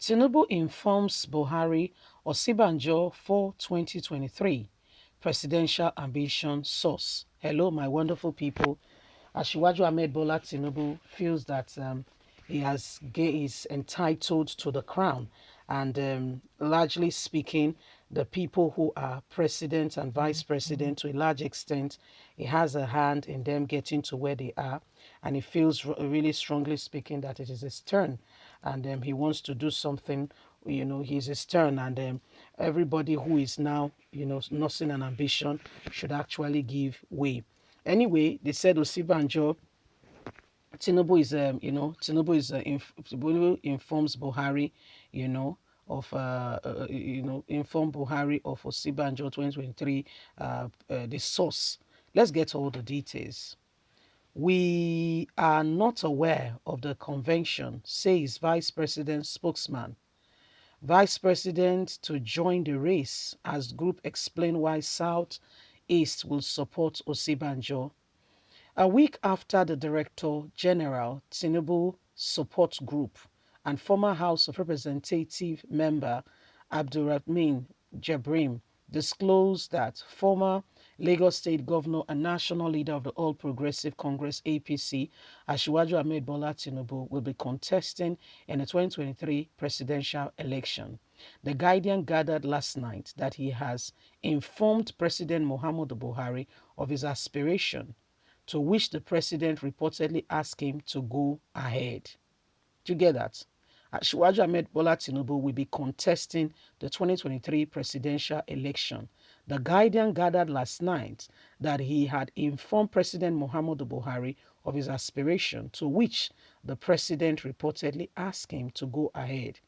Tinubu informs Buhari Osibanjo for 2023 presidential ambition source. Hello, my wonderful people. Asiwaju Ahmed Bola Tinubu feels that he is entitled to the crown, and largely speaking, the people who are president and vice president, to a large extent, he has a hand in them getting to where they are, and he feels really strongly speaking that it is his turn, and he wants to do something. He's his turn, and everybody who is now, nursing an ambition should actually give way. Anyway, they said Osibanjo, Tinubu informs Buhari, you know, inform Buhari of Osibanjo 2023, the source. Let's get all the details. We are not aware of the convention, says Vice President spokesman. Vice President to join the race as group explain why South East will support Osibanjo. A week after the Director General Tinubu Support Group and former House of Representative member Abdurrahman Jabrim disclosed that former Lagos State Governor and national leader of the All Progressive Congress APC, Asiwaju Ahmed Bola Tinubu, will be contesting in the 2023 presidential election. The Guardian gathered last night that he has informed President Muhammadu Buhari of his aspiration, to which the president reportedly asked him to go ahead. Do you get that? Asiwaju Ahmed Bola Tinubu will be contesting the 2023 presidential election. The Guardian gathered last night that he had informed President Muhammadu Buhari of his aspiration, to which the president reportedly asked him to go ahead.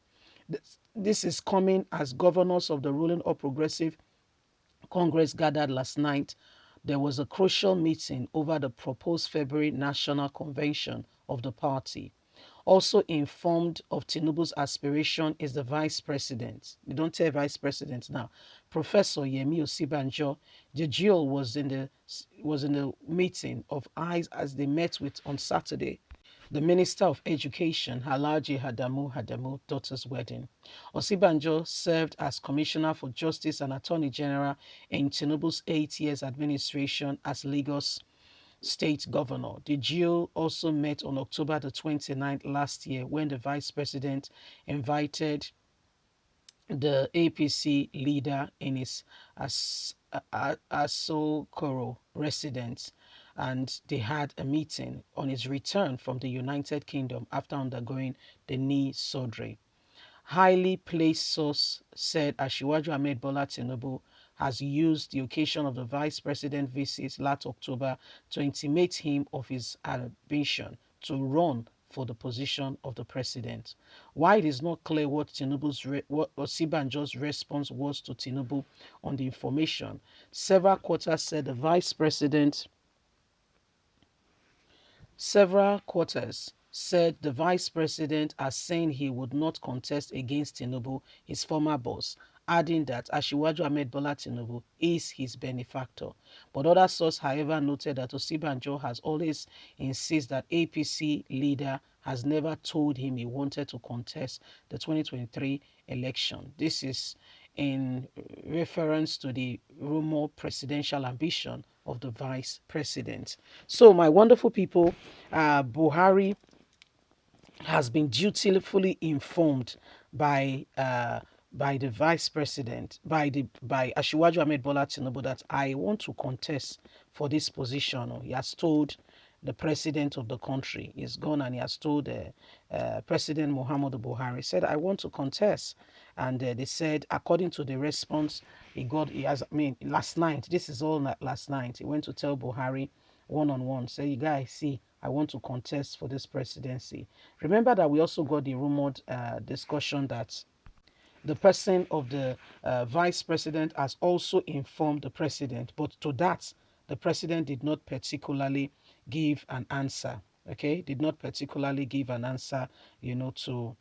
This is coming as governors of the ruling All Progressive Congress gathered last night. There was a crucial meeting over the proposed February National Convention of the party. Also informed of Tinubu's aspiration is the vice president. You don't tell vice president now. Professor Yemi Osibanjo. The GIL was in the meeting of eyes as they met with on Saturday the Minister of Education, Halaji Hadamu, daughter's wedding. Osibanjo served as Commissioner for Justice and Attorney General in Tinubu's 8 years administration as Lagos State Governor. The GIO also met on October the 29th last year when the Vice President invited the APC leader in his Asokoro residence, and they had a meeting on his return from the United Kingdom after undergoing the knee surgery. Highly placed source said Asiwaju Ahmed Bola Tinubu has used the occasion of the vice president visit last October to intimate him of his ambition to run for the position of the president. While it is not clear what Osibanjo's response was to Tinubu on the information, several quarters said the vice president Several quarters said the vice president are saying he would not contest against Tinubu, his former boss, adding that Asiwaju Ahmed Bola Tinubu is his benefactor. But other sources, however, noted that Osibanjo has always insisted that APC leader has never told him he wanted to contest the 2023 election. This is in reference to the rumored presidential ambition of the vice president. So, my wonderful people, Buhari has been dutifully informed by the vice president, by Asiwaju Ahmed Bola Tinubu, that I want to contest for this position. He has told the president of the country, he's gone, and he has told President Muhammadu Buhari, said, I want to contest. And they said, according to the response last night, this is all last night, he went to tell Buhari one-on-one, say, you guys, see, I want to contest for this presidency. Remember that we also got the rumored discussion that the person of the vice president has also informed the president, but to that, the president did not particularly give an answer. Okay, did not particularly give an answer, to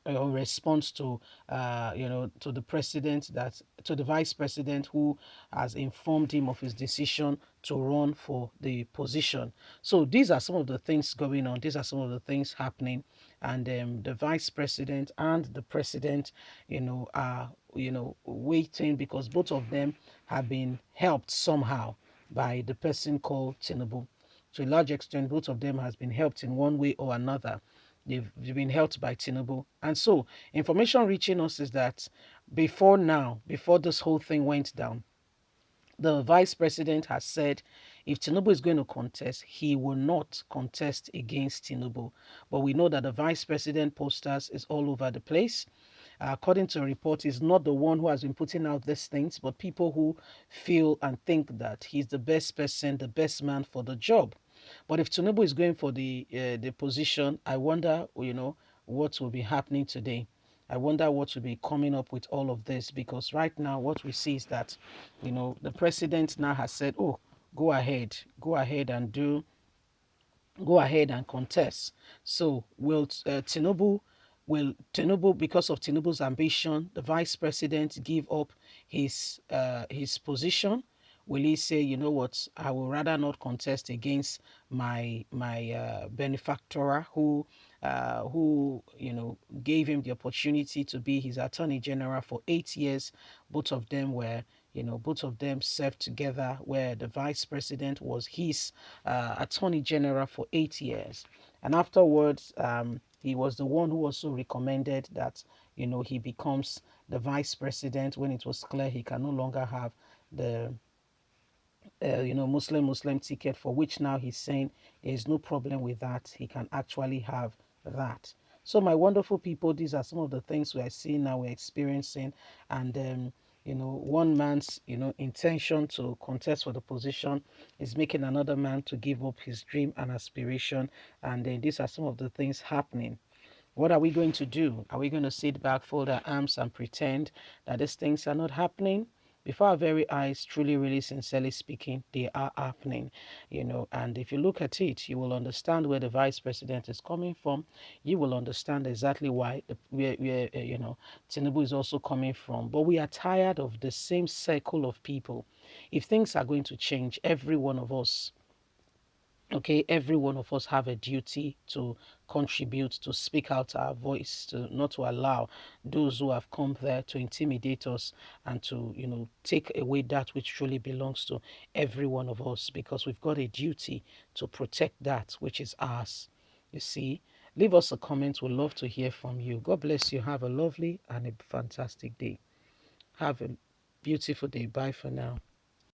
response to to the president, that to the vice president who has informed him of his decision to run for the position. So these are some of the things going on, these are some of the things happening and the vice president and the president, are waiting, because both of them have been helped somehow by the person called Tinubu. To a large extent, both of them has been helped in one way or another. They've been helped by Tinubu. And so information reaching us is that before now, before this whole thing went down, the vice president has said if Tinubu is going to contest, he will not contest against Tinubu. But we know that the vice president posters is all over the place. According to a report, he's not the one who has been putting out these things, but people who feel and think that he's the best person, the best man for the job. But if Tinubu is going for the position, I wonder, what will be happening today. I wonder what will be coming up with all of this, because right now what we see is that, the president now has said, "Oh, go ahead and go ahead and contest." So will Tinubu, because of Tinubu's ambition, the vice president, give up his position? Will he say, you know what, I will rather not contest against my benefactor who gave him the opportunity to be his attorney general for 8 years. Both of them served together, where the vice president was his attorney general for 8 years. And afterwards, he was the one who also recommended that, he becomes the vice president when it was clear he can no longer have the Muslim ticket, for which now he's saying there is no problem with that. He can actually have that. So, my wonderful people, these are some of the things we are seeing now, we're experiencing, and one man's intention to contest for the position is making another man to give up his dream and aspiration, and then these are some of the things happening. What are we going to do? Are we going to sit back, fold our arms, and pretend that these things are not happening? Before our very eyes, truly, really, sincerely speaking, they are happening, And if you look at it, you will understand where the vice president is coming from. You will understand exactly why where Tinubu is also coming from. But we are tired of the same circle of people. If things are going to change, every one of us, okay, every one of us have a duty to contribute, to speak out our voice, to not to allow those who have come there to intimidate us and to take away that which truly belongs to every one of us, because we've got a duty to protect that which is ours. You see, leave us a comment. We'd love to hear from you. God bless you. Have a lovely and a fantastic day. Have a beautiful day. Bye for now.